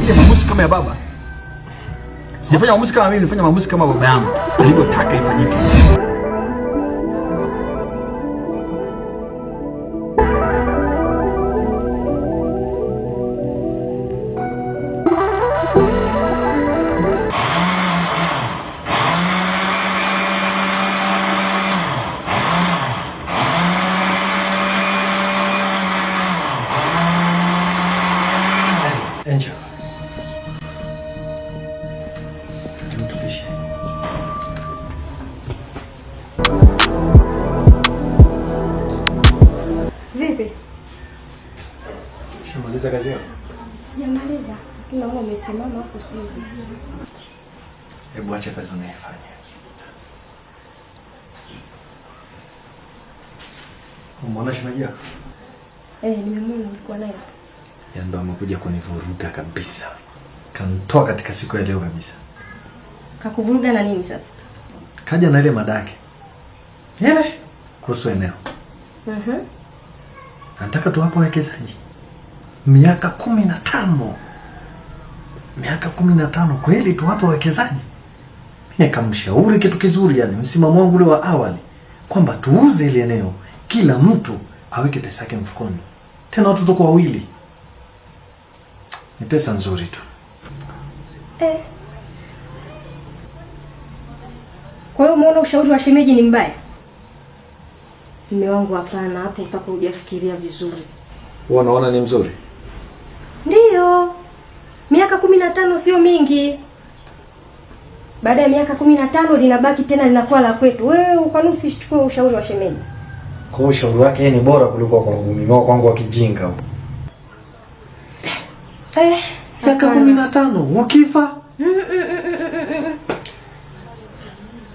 nifanye maamuzi kama ya baba. Sijafanya maamuzi kama mimi, nilifanya maamuzi kama baba yangu alivyotaka ifanyike. Angel. Mtupishe. Vipi? Shamaliza kazi yako? Sijamaliza. Kila mmoja amesimama hapo sio. Hebu acha kazi unayofanya. Umeona shemeji yako? Nimemwona nilikuwa naye. Ndo amekuja kunivuruga kabisa. Kanitoa katika siku ya leo kabisa. Kakuvuruga na nini sasa? Kaja na ile madake. Kuhusu eneo. Nataka tu hapo wekezaji. Miaka 15. Miaka 15 kweli tu hapo wekezaji. Nikamshauri kitu kizuri, yani msimamo wangu ule wa awali kwamba tuuze ile eneo, kila mtu aweke pesa yake mfukoni. Tena watu tuko wawili. Ni pesa nzuri tu. Kwa hiyo umeona ushauri wa shemeji ni mbaya? Mume wangu hapana, hapo mpaka hujafikiria vizuri. Wewe unaona ni mzuri? Ndiyo. Miaka 15 sio mingi. Baada ya miaka 15 linabaki tena linakuwa la kwetu. Wewe kwa nini usichukue ushauri wa shemeji? Kwa ushauri wake ni bora kuliko kwangu mimi, wao kwangu wa kijinga huo. Miaka 15 ukifa?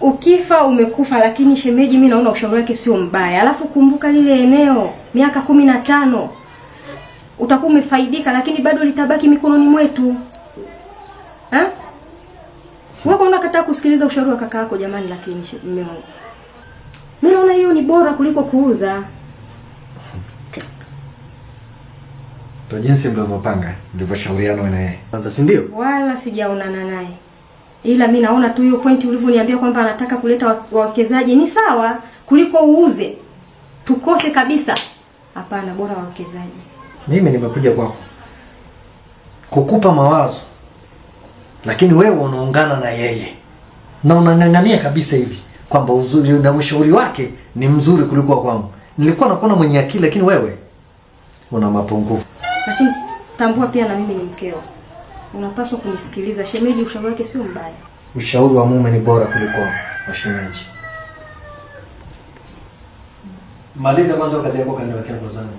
Ukifa umekufa, lakini shemeji mimi naona ushauri wake sio mbaya. Alafu kumbuka lile eneo miaka 15 utakuwa umefaidika, lakini bado litabaki mikononi mwetu. Wewe unakataa kusikiliza ushauri wa kaka yako jamani, lakini mume wangu. Mimi naona hiyo ni bora kuliko kuuza. Ndio jinsi mlivyopanga, mlivyoshauriana na yeye. Kwanza si ndio? Wala sijaonana naye. Ila mimi naona tu hiyo pointi ulivyoniambia kwamba anataka kuleta wawekezaji ni sawa kuliko uuze. Tukose kabisa. Hapana, bora wawekezaji. Mimi nimekuja kwako kukupa mawazo. Lakini wewe unaungana na yeye. Na unang'ang'ania kabisa hivi kwamba uzuri na ushauri wake ni mzuri kuliko kwangu. Nilikuwa nakuona mwenye akili, lakini wewe una mapungufu. Lakini tambua pia na mimi ni mkeo. Unapaswa kunisikiliza. Shemeji ushauri wake sio mbaya. Ushauri wa mume ni bora kuliko wa shemeji. Maliza kwanza kazi yako kaniwekea kwa zangu.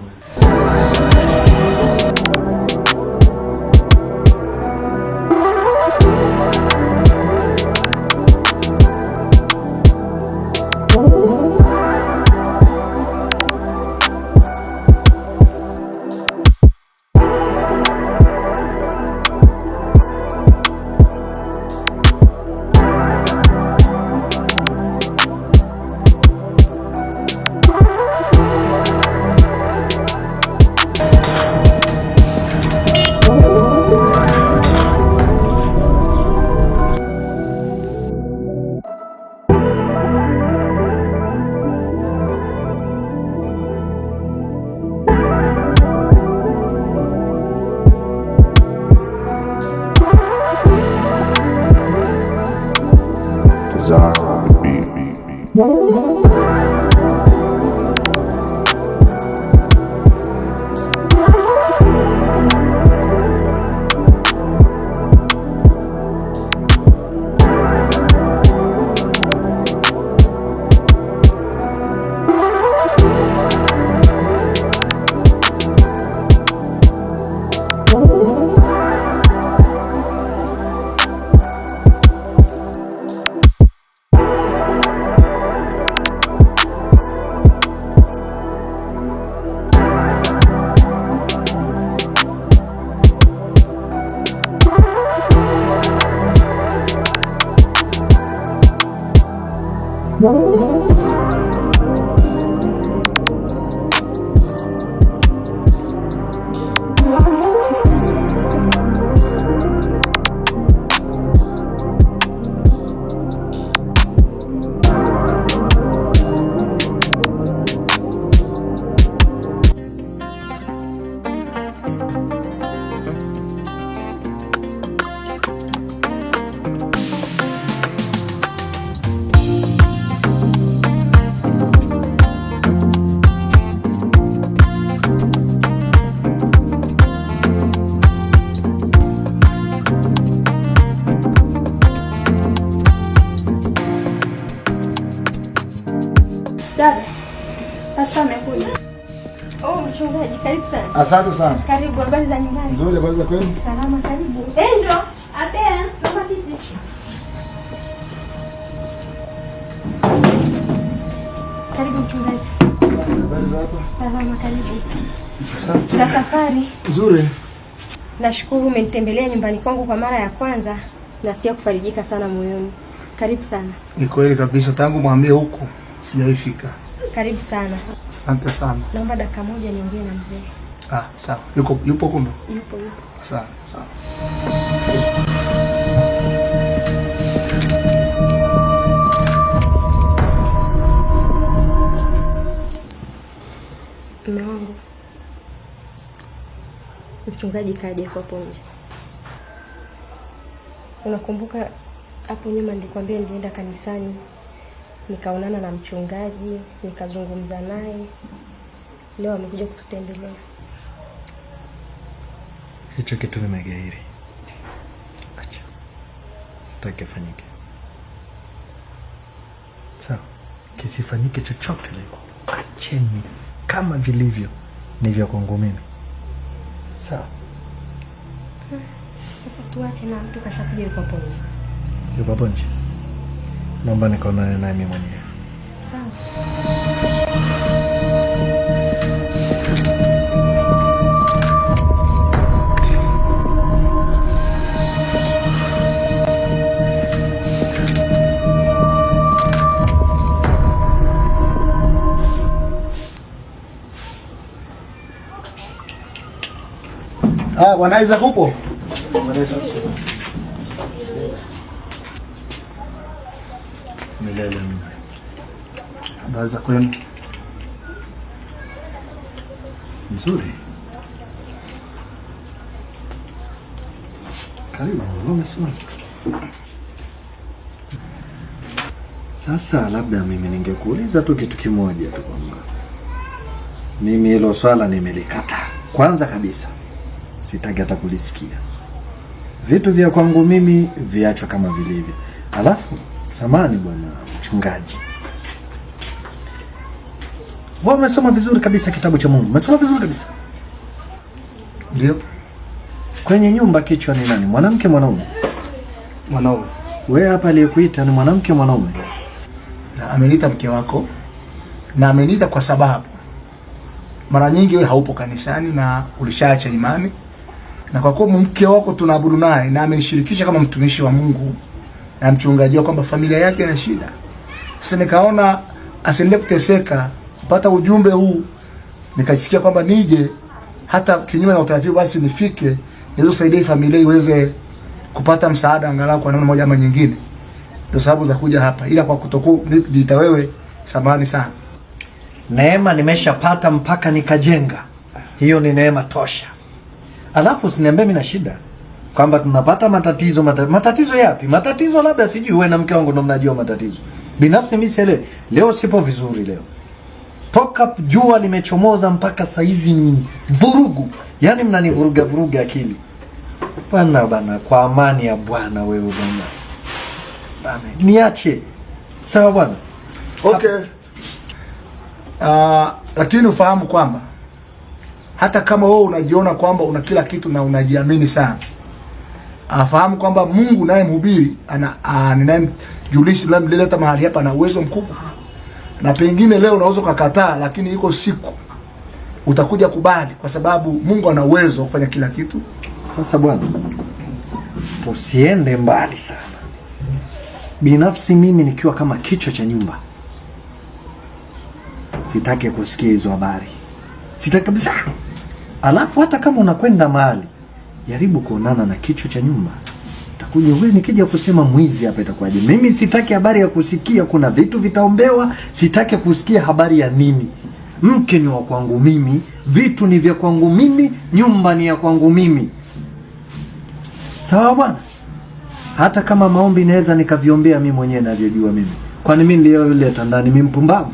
Dada. Pasta amekuja. Oh, mchungaji, karibu sana. Asante sana. Karibu, habari za nyumbani? Nzuri, habari za kwenu? Salama, karibu. Angel, Abel, naomba kiti. Karibu mchungaji. Habari za hapa? Salama, karibu. Asante. Na safari? Nzuri. Nashukuru umenitembelea nyumbani kwangu kwa mara ya kwanza. Nasikia kufarijika sana moyoni. Karibu sana. Ni kweli kabisa, tangu mwambie huku sijaifika. Karibu sana. Asante sana. Naomba dakika moja niongee na mzee. Ah, sawa. Yupo kumbe? Yupo. Sawa, sawa. Mume wangu. Mchungaji kaja hapo nje. Unakumbuka hapo nyuma nilikwambia nilienda kanisani, nikaonana na mchungaji, nikazungumza naye. Leo amekuja kututembelea. Hicho kitu nimegairi. Acha. Sitaki fanyike. Sawa. Kisifanyike chochote leo. Acheni kama vilivyo ni vya kwangu mimi. Sawa. Sasa tuache na mtu kashakuja yuko hapo nje. Yuko hapo nje. Naomba nikaonane naye mimi mwenyewe. Sawa. Bwana Isaac upo? Bwana Isaac. Milele mimi. Habari za kwenu? Nzuri. Karibu, umesema. Sasa labda mimi ningekuuliza tu kitu kimoja tu kwamba mimi hilo swala nimelikata. Kwanza kabisa sitaki hata kulisikia. Vitu vya kwangu mimi viachwe kama vilivyo. Alafu samani bwana mchungaji, wewe umesoma vizuri kabisa kitabu cha Mungu. Umesoma vizuri kabisa. Ndio. Kwenye nyumba kichwa ni nani? Mwanamke, mwanaume? Mwanaume. Wewe hapa aliyekuita ni mwanamke, mwanaume? Na ameniita mke wako, na ameniita kwa sababu mara nyingi wewe haupo kanisani na ulishaacha imani, na kwa kuwa mke wako tunaabudu naye na amenishirikisha kama mtumishi wa Mungu na mchungaji wa kwamba familia yake ina shida. Sasa nikaona asiendelee kuteseka, kupata ujumbe huu, nikasikia kwamba nije hata kinyume na utaratibu, basi nifike niweze kusaidia familia iweze kupata msaada angalau kwa namna moja ama nyingine. Ndio sababu za kuja hapa, ila kwa kutokuita wewe, samahani sana. Neema nimeshapata mpaka nikajenga. Hiyo ni neema tosha. Alafu usiniambie mimi na shida kwamba tunapata matatizo. Matatizo yapi? Matatizo labda sijui wewe na mke wangu ndio mnajua matatizo. Binafsi mimi sielewi. Leo sipo vizuri leo. Toka jua limechomoza mpaka saa hizi ni vurugu. Yaani mnanivuruga akili. Bana kwa amani ya Bwana wewe bwana. Bana niache. Sawa bwana. Okay. Lakini ufahamu kwamba hata kama wewe unajiona kwamba una kila kitu na unajiamini sana, afahamu kwamba Mungu naye mhubiri ninayemjulisha ninayemleta mahali hapa na uwezo mkubwa. Na pengine leo unaweza kukataa, lakini iko siku utakuja kubali, kwa sababu Mungu ana uwezo wa kufanya kila kitu. Sasa bwana, tusiende mbali sana. Binafsi mimi nikiwa kama kichwa cha nyumba, sitaki kusikia hizo habari. Sitaki kabisa. Alafu hata kama unakwenda mahali, jaribu kuonana na kichwa cha nyumba. Utakuja wewe nikija kusema mwizi hapa itakuwaje? Mimi sitaki habari ya kusikia kuna vitu vitaombewa, sitaki kusikia habari ya nini. Mke ni wa kwangu mimi, vitu ni vya kwangu mimi, nyumba ni ya kwangu mimi. Sawa bwana? Hata kama maombi naweza nikaviombea mimi mwenyewe navyojua mimi. Kwani mimi niliyoleta ndani mimi mpumbavu?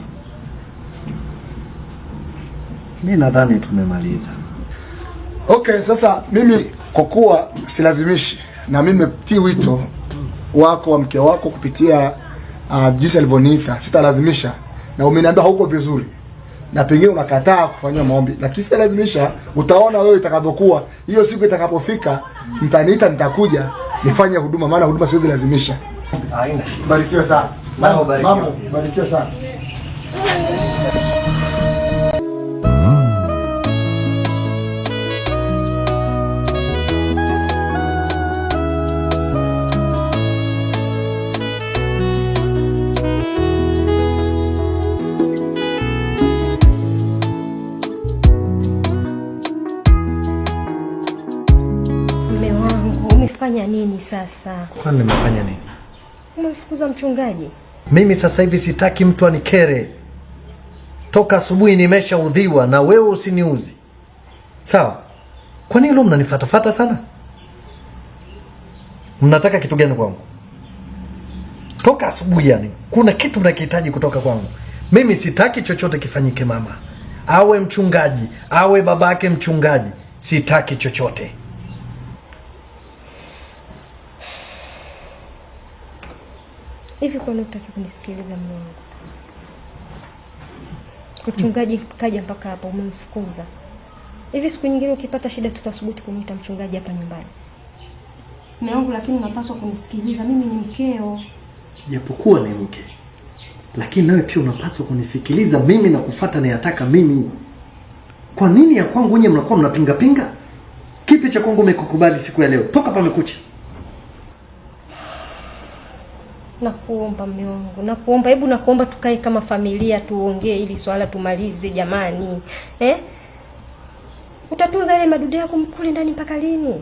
Mimi nadhani tumemaliza. Okay, sasa mimi kwa kuwa silazimishi, na mimi nimetii wito wako wa mke wako kupitia jinsi alivyoniita, sitalazimisha. na umeniambia hauko vizuri, na pengine unakataa kufanyia maombi, lakini sitalazimisha. Utaona wewe itakavyokuwa. Hiyo siku itakapofika, mtaniita, nitakuja nifanye huduma, maana huduma siwezi lazimisha. Haina. Barikiwa sana. Mama, barikiwa sana. Umefanya nini sasa? Kwani nimefanya nini? Umemfukuza mchungaji. Mimi sasa hivi sitaki mtu anikere. Toka asubuhi nimeshaudhiwa na wewe usiniuzi. Sawa? Kwa nini leo mnanifuatafuata sana? Mnataka kitu gani kwangu? Toka asubuhi yani. Kuna kitu mnakihitaji kutoka kwangu. Mimi sitaki chochote kifanyike mama. Awe mchungaji, awe babake mchungaji. Sitaki chochote. Hivi kwa nini hutaki kunisikiliza mume wangu? Mchungaji kaja mpaka hapa umemfukuza. Hivi siku nyingine ukipata shida tutasubutu kuniita mchungaji hapa nyumbani? Mume wangu, lakini unapaswa kunisikiliza, mimi ni mkeo. Japokuwa ni mke, lakini nawe pia unapaswa kunisikiliza mimi na kufuata nayataka mimi. Kwa nini ya kwangu nyinyi mnakuwa mnapinga pinga? Kipi cha kwangu umekukubali siku ya leo? Toka pamekucha. Nakuomba mume wangu, nakuomba, hebu nakuomba tukae kama familia tuongee ili swala tumalize jamani. Utatunza ile madudu yako kule ndani mpaka lini?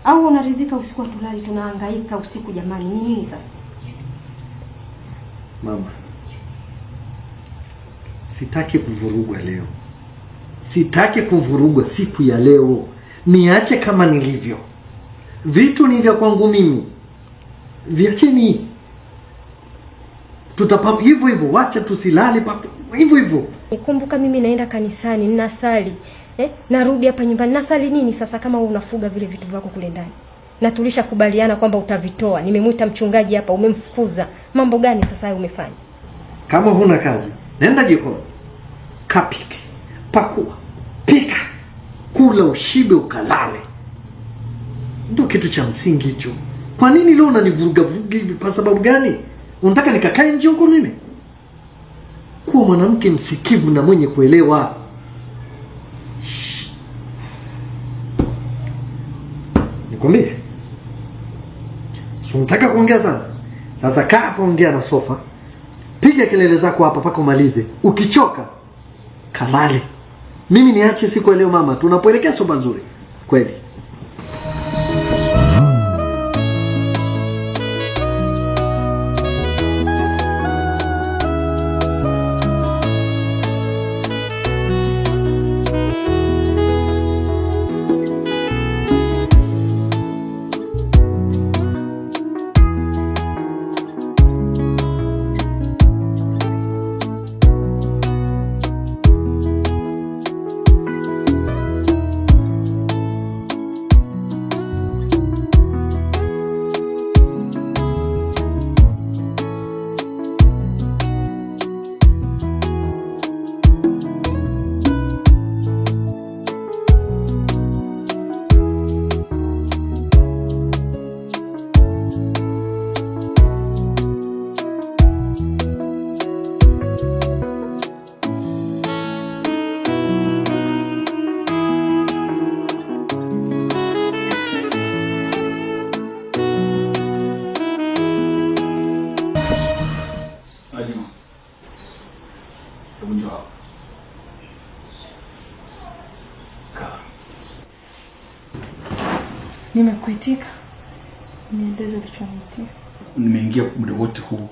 Au unarizika usiku atulali tunahangaika usiku jamani, nini sasa? Mama, sitaki kuvurugwa leo. Sitaki kuvurugwa siku ya leo. Niache kama nilivyo. Vitu ni vya kwangu mimi. Viacheni. Tutapam hivyo hivyo, wacha tusilale papo hivyo hivyo. Nikumbuka mimi naenda kanisani, ninasali. Narudi hapa nyumbani. Nasali nini sasa kama unafuga vile vitu vyako kule ndani? Na tulishakubaliana kwamba utavitoa. Nimemuita mchungaji hapa, umemfukuza. Mambo gani sasa hayo umefanya? Kama huna kazi, nenda jikoni. Kapike, pakua, pika, kula ushibe ukalale. Ndio kitu cha msingi hicho. Kwa nini leo unanivuruga vuruga hivi? Kwa sababu gani? Unataka nikakae nje huko nini? Kuwa mwanamke msikivu na mwenye kuelewa. Nikwambie. Unataka kuongea sana? Sasa kaa hapo, ongea na sofa. Piga kelele zako hapa paka umalize. Ukichoka kalale. Mimi niache siku leo mama, tunapoelekea soba nzuri. Kweli. Nimekuitika. Niendeze ulichoniitia. Nimeingia muda wote huu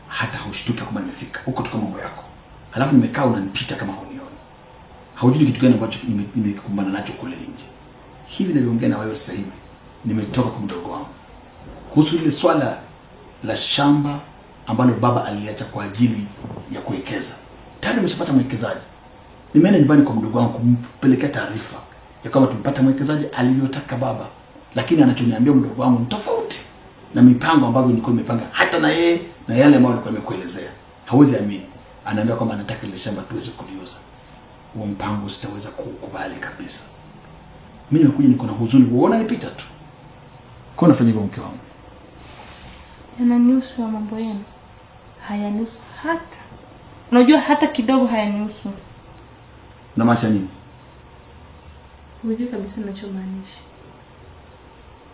hata haushtuka kama nimefika. Huko toka mambo yako. Halafu nimekaa unanipita kama hunioni. Haujui kitu gani ambacho nimekumbana nacho kule nje. Hivi niliongea na wewe sasa hivi. Nimetoka kwa mdogo wangu. Kuhusu ile swala la shamba ambalo baba aliacha kwa ajili ya kuwekeza. Tayari nimeshapata mwekezaji. Nimeenda nyumbani kwa mdogo wangu kumpelekea taarifa ya kama tumepata mwekezaji aliyotaka baba. Lakini anachoniambia mdogo wangu ni tofauti na mipango ambayo nilikuwa nimepanga hata na yeye na yale ambayo nilikuwa nimekuelezea. Hawezi amini. Anaambia kwamba anataka ile shamba tuweze kuliuza. Huo mpango sitaweza kukubali kabisa. Mimi nakuja niko na huzuni, uona nipita tu. Kwa nafanya hivyo mke wangu? Yananihusu mambo yenu. Hayanihusu hata. Unajua hata kidogo hayanihusu. Na maanisha nini? Hujui kabisa ninachomaanisha.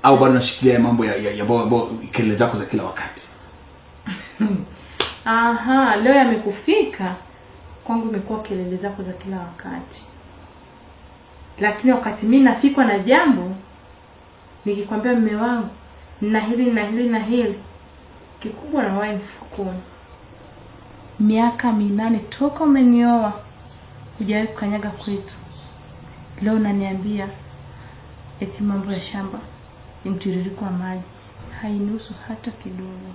Au bado nashikilia mambo ya kelele zako za kila wakati? Aha, leo yamekufika. Kwangu imekuwa kelele zako za kila wakati. Lakini wakati mimi nafikwa na jambo, nikikwambia mume wangu, na hili kikubwa na wae mfukoni. Miaka 8 toka umenioa, hujawahi kukanyaga kwetu. Leo unaniambia eti mambo ya shamba ni mtiririko wa maji. Hainihusu hata kidogo.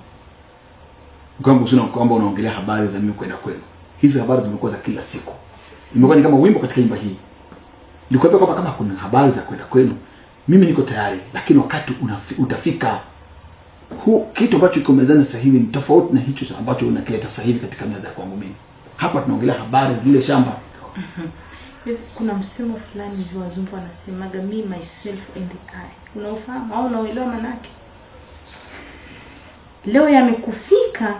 Kwamba usina kwamba unaongelea habari za mimi kwenda kwenu. Hizi habari zimekuwa za kila siku. Imekuwa ni kama wimbo katika nyumba hii. Nilikwambia kwamba kama kuna habari za kwenda kwenu, mimi niko tayari, lakini wakati utafika. Kitu ambacho kiko mezani sasa hivi ni tofauti na hicho ambacho unakileta sasa hivi katika meza kwangu mimi. Hapa tunaongelea habari zile shamba. Kuna msemo fulani hivi wazungu wanasemaga me myself and I. Unaofahamu au unaelewa maana yake? Leo yamekufika,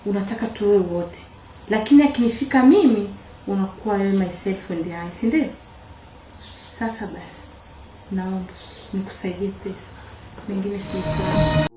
unataka tuwe wote. Lakini akinifika mimi, unakuwa wewe myself and I, si ndio? Sasa basi, naomba nikusaidie pesa. Mengine sihitaji.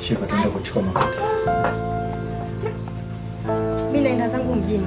Shika tuende kuchukua mafuta. Mimi naenda zangu mjini.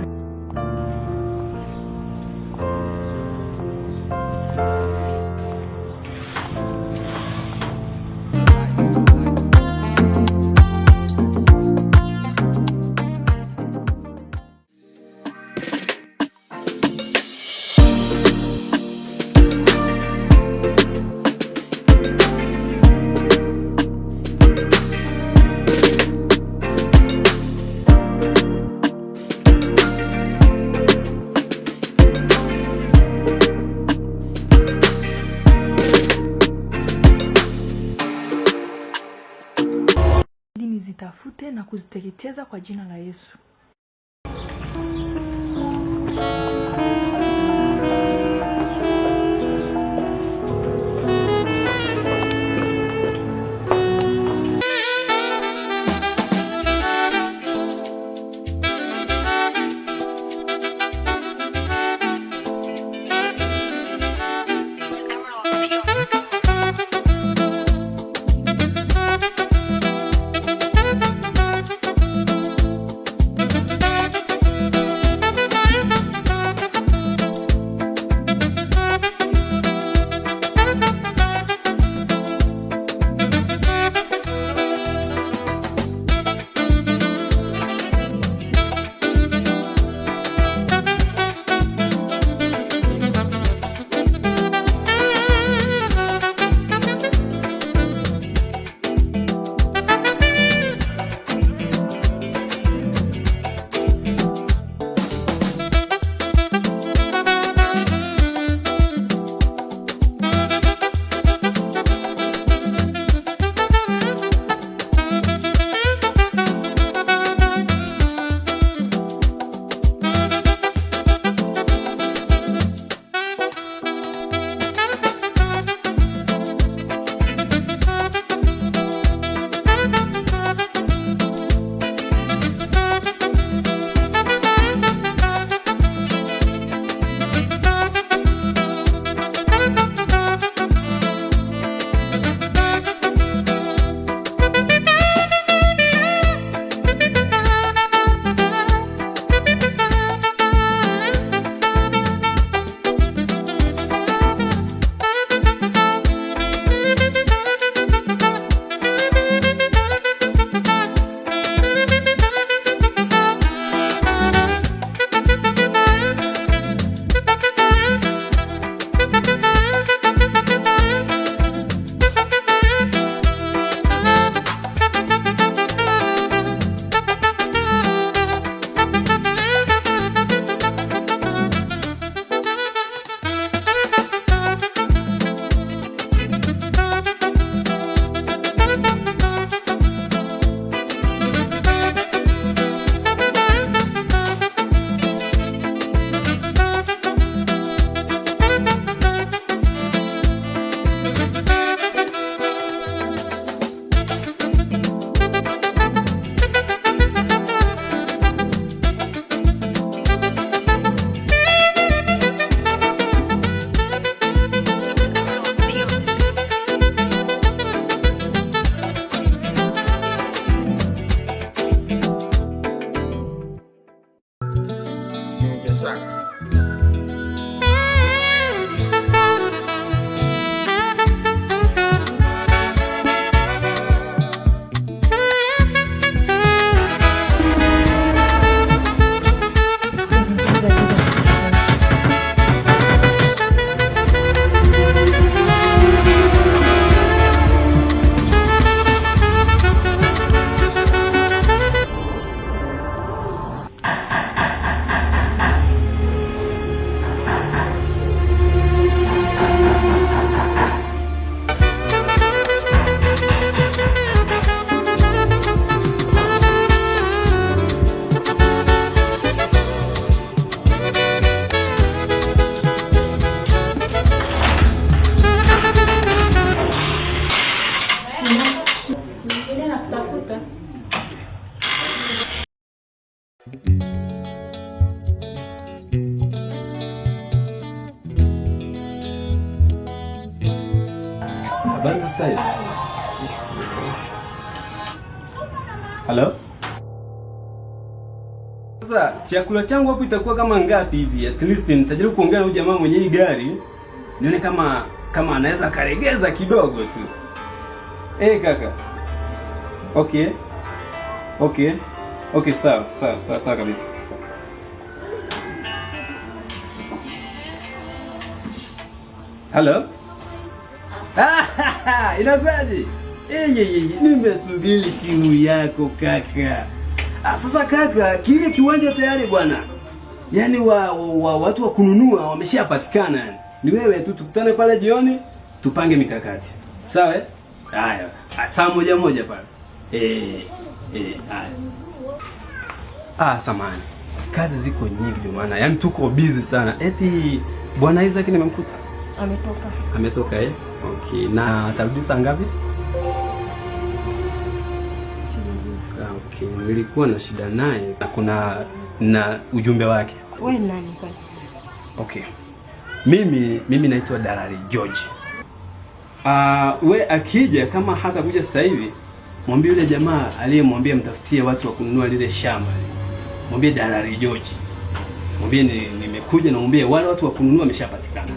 Nizitafute na kuziteketeza kwa jina la Yesu. Habari sasa hivi? Hello? Sasa chakula changu hapo itakuwa kama ngapi hivi? At least nitajaribu kuongea na huyu jamaa mwenye hii gari. Nione kama anaweza karegeza kidogo tu. Kaka. Okay, sawa kabisa. Hello? Inakuwaje? Nimesubiri simu yako kaka. Sasa kaka, kile kiwanja tayari bwana. Yaani watu wa kununua wameshapatikana yani. Ni wewe tu tukutane pale jioni, tupange mikakati. Sawa? Haya. Saa moja pale. Haya. Samahani. Kazi ziko nyingi ndio maana. Yaani tuko busy sana. Eti Bwana Isaac nimemkuta. Ametoka Okay. Na atarudi saa ngapi? Okay. Nilikuwa na shida naye na kuna ujumbe wake. Wewe nani kwani? Okay. Mimi naitwa Dalali George. We akija kama hata kuja sasa hivi, mwambie yule jamaa aliyemwambia mtafutie watu wa kununua lile shamba. Mwambie Dalali George. Mwambie nimekuja na mwambie wale watu wa kununua wameshapatikana.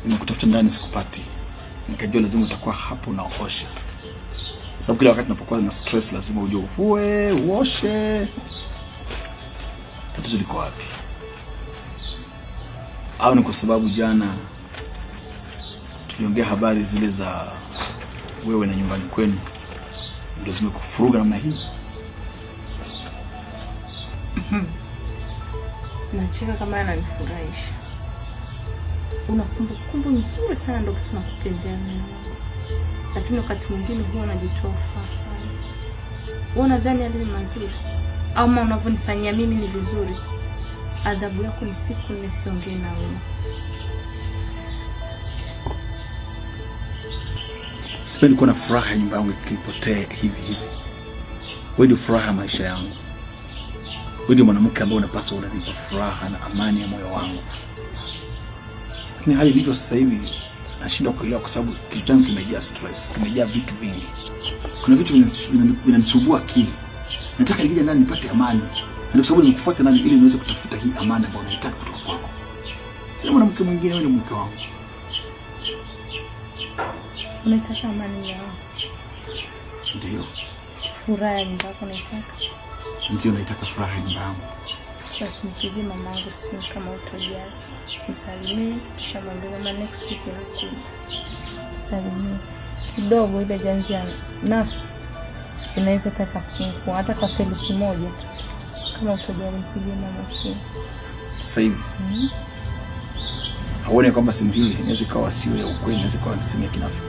Nimekutafuta ndani sikupati. Nikajua lazima utakuwa hapo na uoshe. Sababu kila wakati unapokuwa na stress lazima uje ufue, uoshe. Tatizo liko wapi? Au ni kwa sababu jana tuliongea habari zile za wewe na nyumbani kwenu ndio zimekufuruga namna hii? Nacheka kama ananifurahisha. Una kumbukumbu nzuri sana ndio kitu nakupendea mimi. Lakini wakati mwingine huwa unajitoa fahamu. Unadhani hali ni mazuri au kama unavyonifanyia mimi ni vizuri? Adhabu yako ni siku nisiongee na wewe. Sipendi kuona furaha ya nyumba yangu ikipotea hivi. Wewe ndio furaha ya maisha yangu. Wewe ndio mwanamke ambaye unapaswa unanipa furaha na amani ya moyo wangu. Lakini hali ilivyo sasa hivi nashindwa kuelewa kwa sababu kichwa changu kimejaa stress, kimejaa vitu vingi. Kuna vitu vinanisumbua akili. Nataka nikija ndani nipate amani. Ndio sababu nimekufuata ndani ili niweze kutafuta hii amani ambayo nataka kutoka kwako. Sina mwanamke mwingine, wewe ni mke wangu. Unataka amani ya Ndio. Furaha ya nyumba yako naitaka. Ndio naitaka furaha ya nyumba yangu. Basi nipigie mamangu simu kama utojali. Nisalimie kisha mwambie mama next week nakuja. Salimie. Kidogo ile janjia nafsi inaweza taka kingu hata kwa elfu moja tu. Kama utojali nipigie mama simu. Sasa hivi. Haone kwamba simu hii inaweza kuwa sio ya ukweli, inaweza kuwa simu ya kinafiki.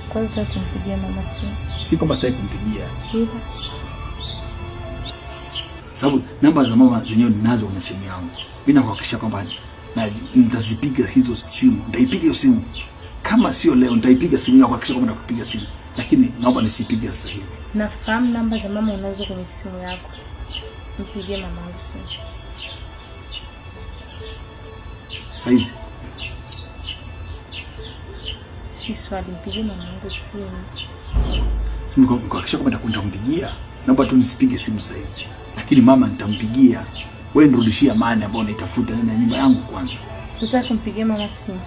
Kwa hiyo tutampigia mama simu. Si kwamba sitaki kumpigia. Ila sababu namba za mama zenyewe ninazo kwenye simu yangu. Mimi nakuhakikishia kwamba na nitazipiga hizo simu. Nitaipiga hiyo simu. Kama sio leo nitaipiga simu na kuhakikisha kwamba nakupiga simu. Lakini naomba nisipige sasa hivi. Nafahamu namba za mama unazo kwenye simu yako. Mpigie mama simu. Saizi. Si swali, mpigie mama simu. Simu kwa kuhakikisha kwamba nitakwenda kumpigia. Naomba tu nisipige simu saizi. Lakini mama nitampigia. Wewe nirudishie amani ambayo naitafuta ndani ya nyumba yangu kwanza. Tutaki kumpigia mama simu.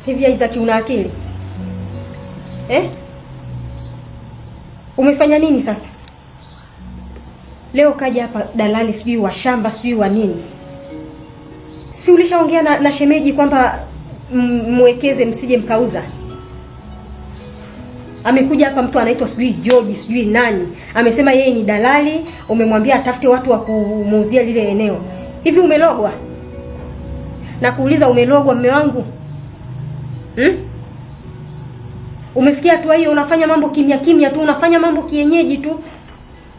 Hivi Isaac una akili? Umefanya nini sasa? Leo kaja hapa dalali sijui wa shamba sijui wa nini. Si ulishaongea na shemeji kwamba mwekeze msije mkauza? Amekuja hapa mtu anaitwa sijui George sijui nani. Amesema yeye ni dalali, umemwambia atafute watu wa kumuuzia lile eneo. Hivi umelogwa? Na kuuliza umelogwa mume wangu? Umefikia hatua hiyo unafanya mambo kimya kimya tu, unafanya mambo kienyeji tu.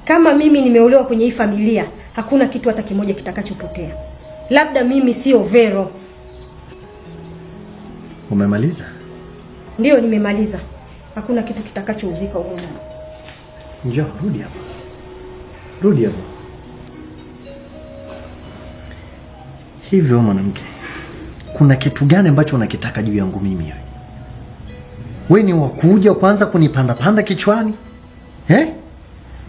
Kama mimi nimeolewa kwenye hii familia, hakuna kitu hata kimoja kitakachopotea. Labda mimi sio Vero. Umemaliza? Ndio nimemaliza. Hakuna kitu kitakachouzika huko. Njoo, rudi hapa. Rudi hapa. Hivyo mwanamke, kuna kitu gani ambacho unakitaka juu yangu mimi wewe? Wewe ni wakuja kwanza kunipanda panda kichwani?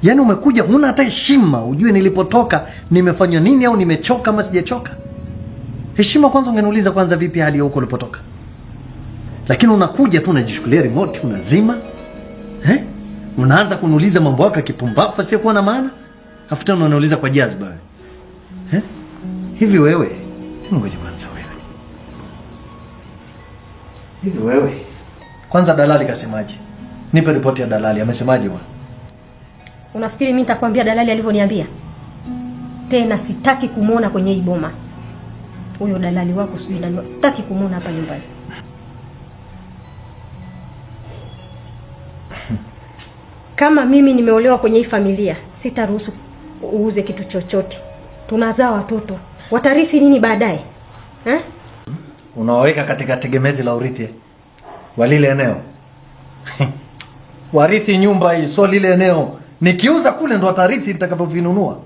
Yaani umekuja huna hata heshima, ujue nilipotoka nimefanywa nini au nimechoka ama sijachoka? Heshima kwanza ungeniuliza kwanza vipi hali ya huko ulipotoka. Lakini unakuja tu unajishukulia remote unazima. Unaanza kuniuliza mambo yako ya kipumbavu asiyokuwa na maana? Afu tena unaniuliza kwa jazba wewe. Hivi wewe, ngoja kwanza wewe. Hivi wewe. Kwanza dalali kasemaje? Nipe ripoti ya dalali, amesemaje bwana? Unafikiri mimi nitakwambia dalali alivyoniambia? Tena sitaki kumuona kwenye hii boma. Huyo dalali wako sijui nani, sitaki kumuona hapa nyumbani. Kama mimi nimeolewa kwenye hii familia, sitaruhusu uuze kitu chochote. Tunazaa watoto. Watarisi nini baadaye? Unawaweka katika tegemezi la urithi wa lile eneo. Warithi nyumba hii, sio lile eneo. Nikiuza kule ndo watarithi nitakavyovinunua.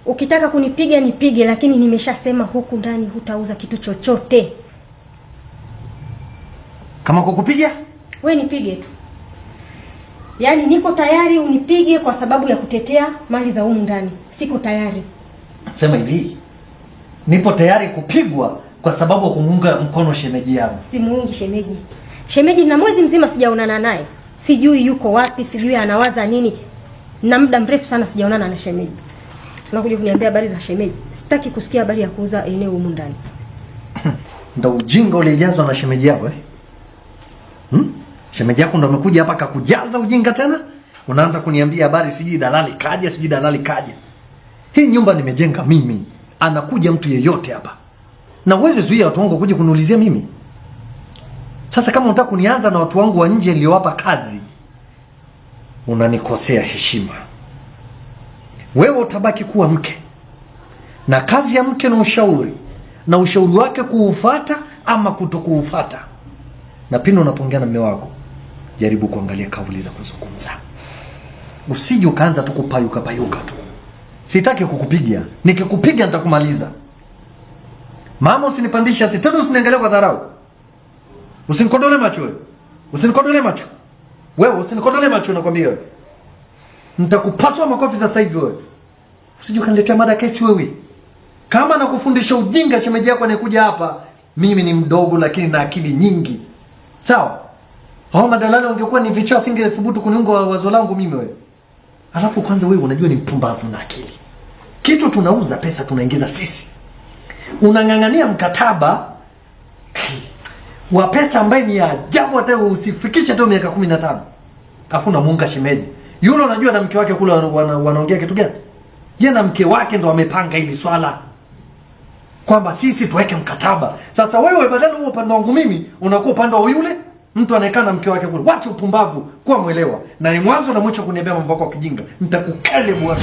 Ukitaka kunipiga nipige, lakini nimeshasema huku ndani hutauza kitu chochote. Kama kukupiga? We nipige tu. Yaani niko tayari unipige kwa sababu ya kutetea mali za humu ndani. Siko tayari. Sema hivi. Nipo tayari kupigwa kwa sababu ya kumuunga mkono shemeji yangu. Simuungi shemeji. Shemeji na mwezi mzima sijaonana naye. Sijui yuko wapi, sijui anawaza nini. Na muda mrefu sana sijaonana na shemeji. Unakuja kuniambia habari za shemeji. Sitaki kusikia habari ya kuuza eneo humu ndani. Ndio ujinga ulijazwa na shemeji yako eh? Shemeji yako ndo amekuja hapa akakujaza ujinga tena? Unaanza kuniambia habari sijui dalali kaja, sijui dalali kaja. Hii nyumba nimejenga mimi. Anakuja mtu yeyote hapa. Na uweze zuia watu wangu kuja kuniulizia mimi. Sasa kama unataka kunianza na watu wangu wa nje niliowapa kazi, unanikosea heshima. Wewe utabaki kuwa mke. Na kazi ya mke ni ushauri. Na ushauri wake kuufuata ama kutokuufuata. Na pindi unapongea na mume wako, jaribu kuangalia kauli za kuzungumza. Usije ukaanza tu kupayuka payuka tu. Sitaki kukupiga. Nikikupiga nitakumaliza. Mama usinipandisha tena, usiniangalie kwa dharau. Usinikodole macho wewe. Usinikodole macho. Wewe usinikodole macho nakwambia wewe. Nitakupaswa makofi sasa hivi wewe. Usije ukaniletea mada kesi wewe. Kama nakufundisha ujinga shemeji yako anayekuja hapa, mimi ni mdogo lakini na akili nyingi. Sawa? Hao madalali wangekuwa ni vichwa singethubutu kuniunga wazo langu mimi wewe. Alafu kwanza wewe unajua ni mpumbavu na akili. Kitu tunauza pesa tunaingiza sisi. Unang'ang'ania mkataba wa pesa ambaye ni ajabu hata usifikishe tu miaka 15. Alafu unamuunga shemeji. Yule unajua na mke wake kule wanaongea kitu gani? Yeye na mke wake ndo wamepanga hili swala. Kwamba sisi tuweke mkataba. Sasa wewe badala uwe upande wangu mimi, unakuwa upande wa yule mtu anayekaa na mke wake kule. Wacha upumbavu, kuwa mwelewa. Na ni mwanzo na mwisho kuniambia mambo yako ya kijinga. Nitakukale bwana.